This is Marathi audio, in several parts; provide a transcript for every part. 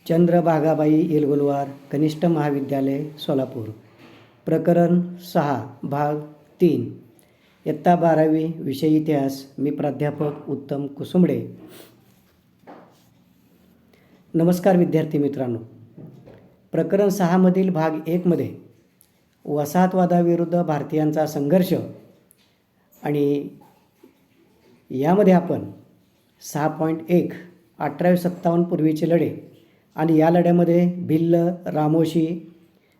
चंद्रभागाबाई येलगुलवार कनिष्ठ महाविद्यालय सोलापूर. प्रकरण 6 भाग 3 इयत्ता 12वी विषय इतिहास. मी प्राध्यापक उत्तम कुसुंबडे. नमस्कार विद्यार्थी मित्रांनो. प्रकरण 6 मधील भाग 1 मध्ये वसाहतवादाविरुद्ध भारतीयांचा संघर्ष आणि यामध्ये आपण 6.1 1857 पूर्वीचे लढे आणि या लढ्यामध्ये भिल्ल, रामोशी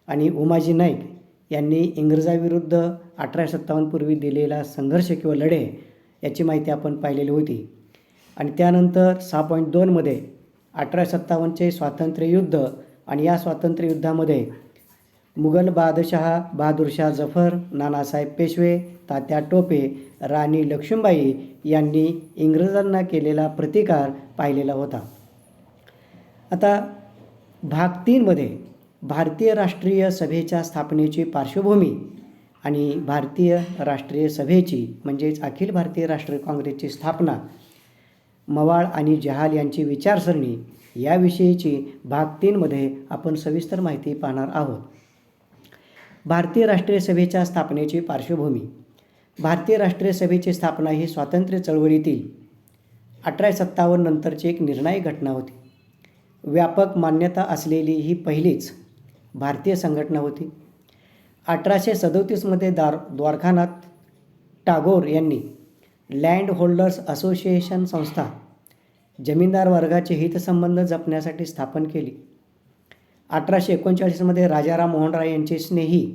आणि उमाजी नाईक यांनी इंग्रजाविरुद्ध 1857 पूर्वी दिलेला संघर्ष किंवा लढे याची माहिती आपण पाहिलेली होती. आणि त्यानंतर 6.2 मध्ये 1857चे स्वातंत्र्ययुद्ध आणि या स्वातंत्र्ययुद्धामध्ये मुघल बादशहा बहादूरशाह जफर, नानासाहेब पेशवे, तात्या टोपे, राणी लक्ष्मीबाई यांनी इंग्रजांना केलेला प्रतिकार पाहिलेला होता. आता भाग 3 मध्ये भारतीय राष्ट्रीय सभेच्या स्थापनेची पार्श्वभूमी आणि भारतीय राष्ट्रीय सभेची म्हणजेच अखिल भारतीय राष्ट्रीय काँग्रेसची स्थापना, मवाळ आणि जहाल यांची विचारसरणी याविषयीची भाग 3 मध्ये आपण सविस्तर माहिती पाहणार आहोत. भारतीय राष्ट्रीय सभेच्या स्थापनेची पार्श्वभूमी. भारतीय राष्ट्रीय सभेची स्थापना ही स्वातंत्र्य चळवळीतील 1857 नंतरची एक निर्णायक घटना होती. व्यापक मान्यता असलेली ही पहिलीच भारतीय संघटना होती. 1837 मध्ये द्वारकानाथ टागोर यांनी लँड होल्डर्स असोसिएशन संस्था जमीनदार वर्गाचे हितसंबंध जपण्यासाठी स्थापन केली. 1839 मध्ये राजाराम मोहन राय यांचे स्नेही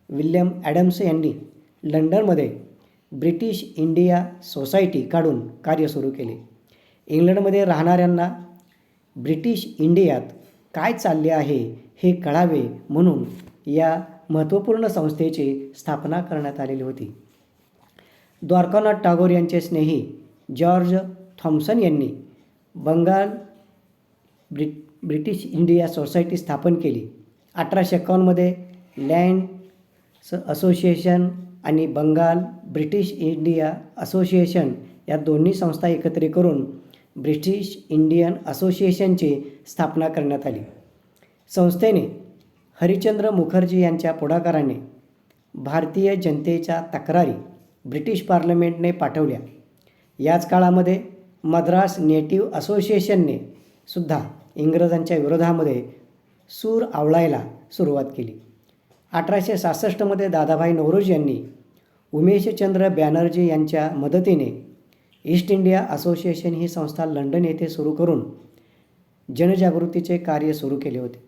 विल्यम ॲडम्स यांनी लंडनमध्ये ब्रिटिश इंडिया सोसायटी काढून कार्य सुरू केले. इंग्लंडमध्ये राहणाऱ्यांना ब्रिटिश इंडियात काय चालले आहे हे कळावे म्हणून या महत्त्वपूर्ण संस्थेची स्थापना करण्यात आलेली होती. द्वारकानाथ टागोर यांचे स्नेही जॉर्ज थॉम्सन यांनी बंगाल ब्रिटिश इंडिया सोसायटी स्थापन केली. 1851 मध्ये लँड असोसिएशन आणि बंगाल ब्रिटिश इंडिया असोसिएशन या दोन्ही संस्था एकत्र करून ब्रिटिश इंडियन असोसिएशनची स्थापना करण्यात आली. संस्थेने हरिश्चंद्र मुखर्जी यांच्या पुढाकाराने भारतीय जनतेच्या तक्रारी ब्रिटिश पार्लमेंटने पाठवल्या. याच काळामध्ये मद्रास नेटिव्ह असोसिएशनने सुद्धा इंग्रजांच्या विरोधामध्ये सूर आवळायला सुरुवात केली. 1866 मध्ये दादाभाई नौरोजी यांनी उमेशचंद्र बॅनर्जी यांच्या मदतीने ईस्ट इंडिया असोसिएशन ही संस्था लंडन येथे सुरू करून जनजागृतीचे कार्य सुरू केले होते.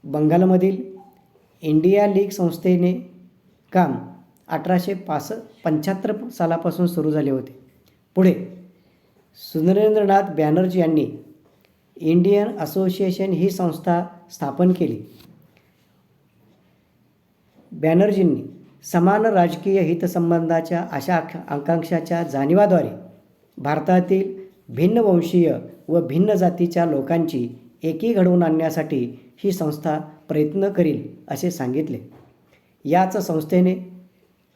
बंगालमधील इंडिया लीग संस्थेने काम 1875 सालापासून सुरू झाले होते. पुढे सुरेंद्रनाथ बॅनर्जी यांनी इंडियन असोसिएशन ही संस्था स्थापन केली. बॅनर्जींनी समान राजकीय हितसंबंधाच्या अशा आकांक्षाच्या जाणीवाद्वारे भारतातील भिन्न वंशीय व भिन्न जातीच्या लोकांची एकी घडवून आणण्यासाठी ही संस्था प्रयत्न करील असे सांगितले. याच संस्थेने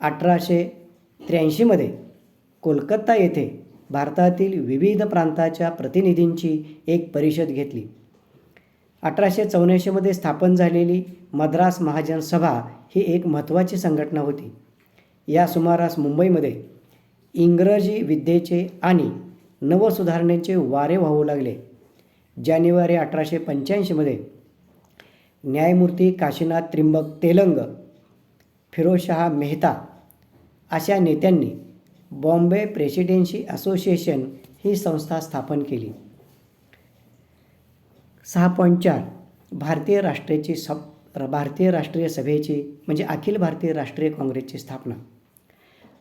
1883 मध्ये कोलकाता येथे भारतातील विविध प्रांताच्या प्रतिनिधींची एक परिषद घेतली. 1884 मध्ये स्थापन झालेली मद्रास महाजन सभा ही एक महत्त्वाची संघटना होती. या सुमारास मुंबईमध्ये इंग्रजी विद्येचे आणि नवसुधारणेचे वारे वाहू लागले. जानेवारी 1885 मध्ये न्यायमूर्ती काशीनाथ त्रिंबक तेलंग, फिरोजशाह मेहता अशा नेत्यांनी बॉम्बे प्रेसिडेन्सी असोसिएशन ही संस्था स्थापन केली. 6.4 भारतीय राष्ट्रीय सभेची म्हणजे अखिल भारतीय राष्ट्रीय काँग्रेसची स्थापना.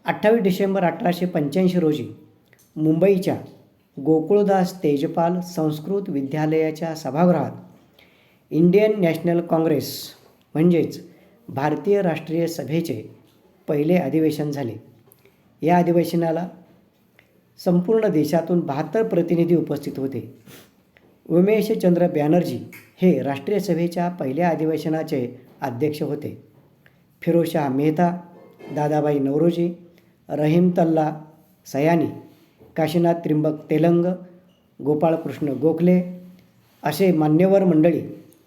28 डिसेंबर 1885 रोजी मुंबईच्या गोकुळदास तेजपाल संस्कृत विद्यालयाच्या सभागृहात इंडियन नॅशनल काँग्रेस म्हणजेच भारतीय राष्ट्रीय सभेचे पहिले अधिवेशन झाले. या अधिवेशनाला संपूर्ण देशातून 72 प्रतिनिधी उपस्थित होते. उमेशचंद्र बॅनर्जी हे राष्ट्रीय सभेच्या पहिल्या अधिवेशनाचे अध्यक्ष होते. फिरोजशाह मेहता, दादाभाई नौरोजी, रहीमतल्ला सयानी, काशीनाथ त्रिंबक तेलंग, गोपाळकृष्ण गोखले, असे मान्यवर मंडळी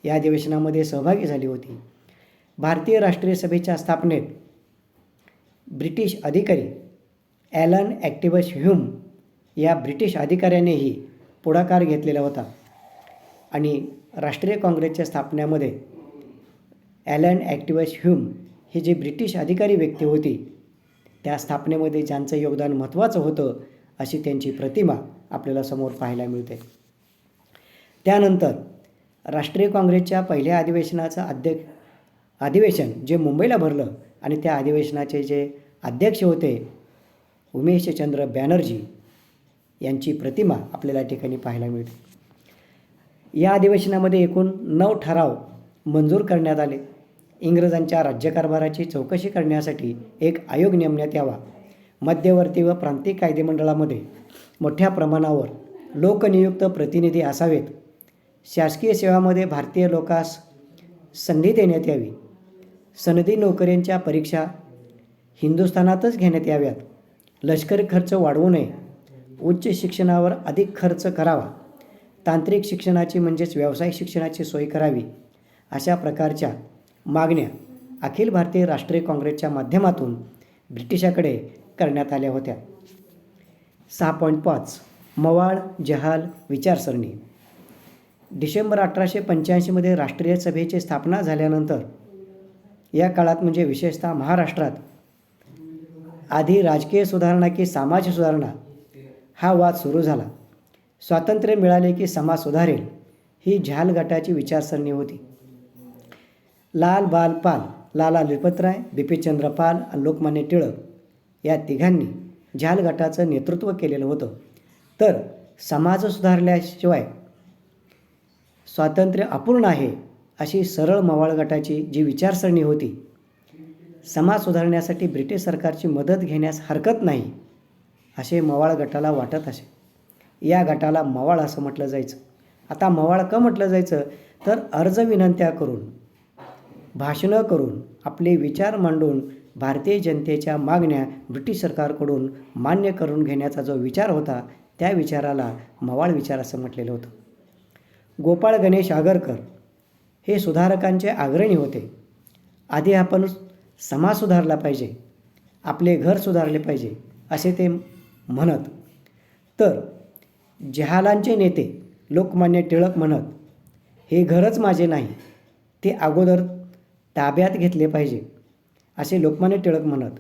या अधिवेशनामध्ये सहभागी झाली होती. भारतीय राष्ट्रीय सभेच्या स्थापनेत ब्रिटिश अधिकारी ॲलन ॲक्टिवस ह्यूम या ब्रिटिश अधिकाऱ्यानेही पुढाकार घेतलेला होता आणि राष्ट्रीय काँग्रेसच्या स्थापनेमध्ये ॲलन ॲक्टिवस ह्यूम ही जी ब्रिटिश अधिकारी व्यक्ती होती त्या स्थापनेमध्ये ज्यांचं योगदान महत्त्वाचं होतं अशी त्यांची प्रतिमा आपल्याला समोर पाहायला मिळते. त्यानंतर राष्ट्रीय काँग्रेसच्या पहिल्या अधिवेशनाचं अधिवेशन जे मुंबईला भरलं आणि त्या अधिवेशनाचे जे अध्यक्ष होते उमेशचंद्र बॅनर्जी यांची प्रतिमा आपल्याला या ठिकाणी पाहायला मिळते. या अधिवेशनामध्ये एकूण 9 ठराव मंजूर करण्यात आले. इंग्रजांच्या राज्यकारभाराची चौकशी करण्यासाठी एक आयोग नेमण्यात यावा. मध्यवर्ती व प्रांतिक कायदेमंडळामध्ये मोठ्या प्रमाणावर लोकनियुक्त प्रतिनिधी असावेत. शासकीय सेवामध्ये भारतीय लोकांस संधी देण्यात यावी. सनदी नोकऱ्यांच्या परीक्षा हिंदुस्थानातच घेण्यात याव्यात. लष्करी खर्च वाढवू नये. उच्च शिक्षणावर अधिक खर्च करावा. तांत्रिक शिक्षणाची म्हणजेच व्यावसायिक शिक्षणाची सोय करावी. अशा प्रकारच्या मागण्या अखिल भारतीय राष्ट्रीय काँग्रेसच्या माध्यमातून ब्रिटिशाकडे करण्यात आल्या होत्या. 6.5 मवाळ जहाल विचारसरणी. डिसेंबर 1885मध्ये राष्ट्रीय सभेची स्थापना झाल्यानंतर या काळात म्हणजे विशेषतः महाराष्ट्रात आधी राजकीय सुधारणा की समाज सुधारणा हा वाद सुरू झाला. स्वातंत्र्य मिळाले की समाज सुधारेल ही झाल गटाची विचारसरणी होती. लाल बाल पाल, लाला लजपतराय, बिपिनचंद्र पाल आणि लोकमान्य टिळक या तिघांनी झाल गटाचं नेतृत्व केलेलं होतं. तर समाज सुधारल्याशिवाय स्वातंत्र्य अपूर्ण आहे अशी सरळ मवाळ गटाची जी विचारसरणी होती, समाज सुधारण्यासाठी ब्रिटिश सरकारची मदत घेण्यास हरकत नाही असे मवाळ गटाला वाटत असे. या गटाला मवाळ असं म्हटलं जायचं. आता मवाळ का म्हटलं जायचं तर अर्ज विनंत्या करून, भाषणं करून, आपले विचार मांडून भारतीय जनतेच्या मागण्या ब्रिटिश सरकारकडून मान्य करून घेण्याचा जो विचार होता त्या विचाराला मवाळ विचार असं म्हटलेलं होतं. गोपाळ गणेश आगरकर हे सुधारकांचे अग्रणी होते. आधी आपण समाज सुधारला पाहिजे, आपले घर सुधारले पाहिजे असे ते म्हणत. तर जहालांचे नेते लोकमान्य टिळक म्हणत, हे घरच माझे नाही, ते अगोदर ताब्यात घेतले पाहिजे असे लोकमान्य टिळक म्हणत.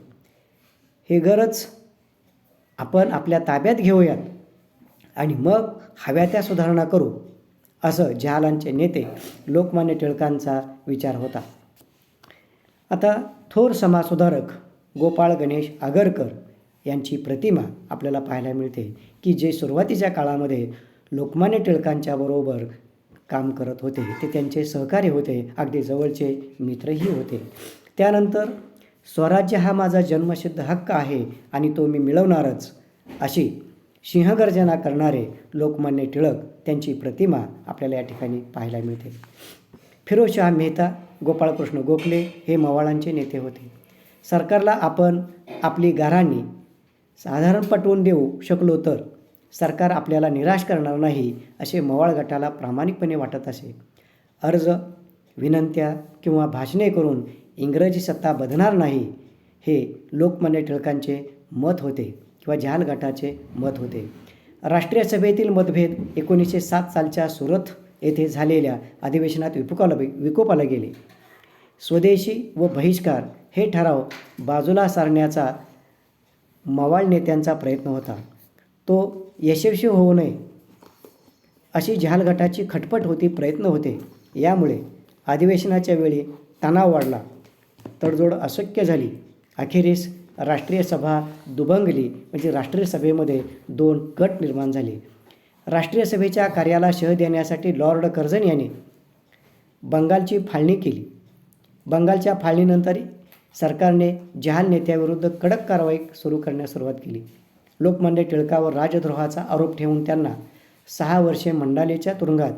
हे घरच आपण आपल्या ताब्यात घेऊयात आणि मग हव्या त्या सुधारणा करू असं जहालांचे नेते लोकमान्य टिळकांचा विचार होता. आता थोर समाजसुधारक गोपाळ गणेश आगरकर यांची प्रतिमा आपल्याला पाहायला मिळते की जे सुरुवातीच्या काळामध्ये लोकमान्य टिळकांच्या बरोबर काम करत होते. ते त्यांचे सहकारी होते, अगदी जवळचे मित्रही होते. त्यानंतर स्वराज्य हा माझा जन्मसिद्ध हक्क आहे आणि तो मी मिळवणारच अशी सिंहगर्जना करणारे लोकमान्य टिळक त्यांची प्रतिमा आपल्याला या ठिकाणी पाहायला मिळते. फिरोजशहा मेहता, गोपाळकृष्ण गोखले हे मवाळांचे नेते होते. सरकारला आपण आपली गाऱ्हाणी साधारण पटवून देऊ शकलो तर सरकार आपल्याला निराश करणार नाही असे मवाळ गटाला प्रामाणिकपणे वाटत असे. अर्ज विनंत्या किंवा भाषणे करून इंग्रजी सत्ता बदलणार नाही हे लोकमान्य टिळकांचे मत होते किंवा जहाल गटाचे मत होते. राष्ट्रीय सभेतील मतभेद 1907 सालच्या सुरत येथे झालेल्या अधिवेशनात विकोपाला गेले. स्वदेशी व बहिष्कार हे ठराव बाजूला सारण्याचा मवाळ नेत्यांचा प्रयत्न होता. तो यशस्वी होऊ नये अशी जहाल गटाची खटपट होती, प्रयत्न होते. यामुळे अधिवेशनाच्या वेळी तणाव वाढला, तडजोड अशक्य झाली. अखेरीस राष्ट्रीय सभा दुभंगली, म्हणजे राष्ट्रीय सभेमध्ये 2 गट निर्माण झाले. राष्ट्रीय सभेच्या कार्याला शह देण्यासाठी लॉर्ड कर्झन यांनी बंगालची फाळणी केली. बंगालच्या फाळणीनंतर सरकारने जहाल नेत्याविरुद्ध कडक कारवाई सुरू करण्यास सुरुवात केली. लोकमान्य टिळकावर राजद्रोहाचा आरोप ठेवून त्यांना 6 वर्षे मंडालेच्या तुरुंगात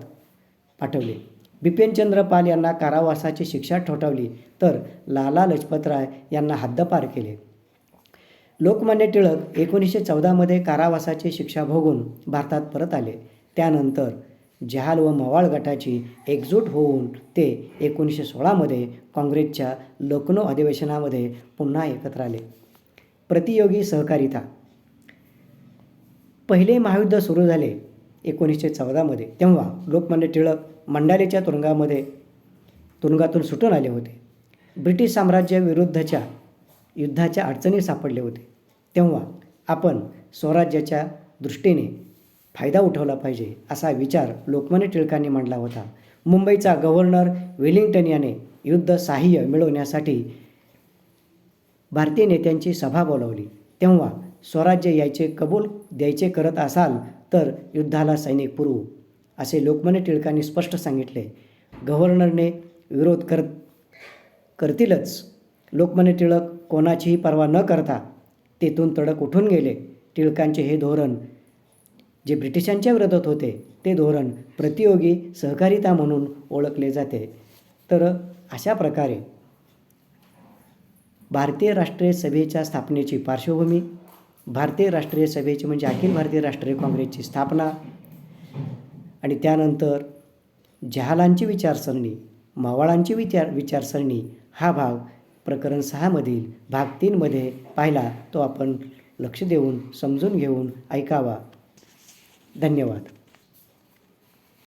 पाठवले. बिपिनचंद्र पाल यांना कारावासाची शिक्षा ठोठावली तर लाला लजपतराय यांना हद्दपार केले. लोकमान्य टिळक 1914 मध्ये कारावासाची शिक्षा भोगून भारतात परत आले. त्यानंतर जहाल व मवाळ गटाची एकजूट होऊन ते 1916मध्ये काँग्रेसच्या लखनौ अधिवेशनामध्ये पुन्हा एकत्र आले. प्रतियोगी सहकारिता. पहिले महायुद्ध सुरू झाले 1914मध्ये. तेव्हा लोकमान्य टिळक मंडालेच्या तुरुंगातून सुटून आले होते. ब्रिटिश साम्राज्याविरुद्धच्या युद्धाच्या अडचणी सापडले होते. तेव्हा आपण स्वराज्याच्या दृष्टीने फायदा उठवला पाहिजे असा विचार लोकमान्य टिळकांनी मांडला होता. मुंबईचा गव्हर्नर वेलिंग्टन याने युद्ध सहाय्य मिळवण्यासाठी भारतीय नेत्यांची सभा बोलावली. तेव्हा स्वराज्य द्यायचे करत असाल तर युद्धाला सैनिक पुरवू असे लोकमान्य टिळकांनी स्पष्ट सांगितले. गव्हर्नरने विरोध करतीलच. लोकमान्य टिळक कोणाचीही पर्वा न करता तेथून तडक उठून गेले. टिळकांचे हे धोरण जे ब्रिटिशांच्या विरोधात होते ते धोरण प्रतियोगी सहकारिता म्हणून ओळखले जाते. तर अशा प्रकारे भारतीय राष्ट्रीय सभेच्या स्थापनेची पार्श्वभूमी, भारतीय राष्ट्रीय सभेची म्हणजे अखिल भारतीय राष्ट्रीय काँग्रेसची स्थापना आणि त्यानंतर जहालांची विचारसरणी, मवाळांची विचारसरणी हा भाग प्रकरण 6मधील भाग 3मध्ये पाहिला. तो आपण लक्ष देऊन समजून घेऊन ऐकावा. धन्यवाद.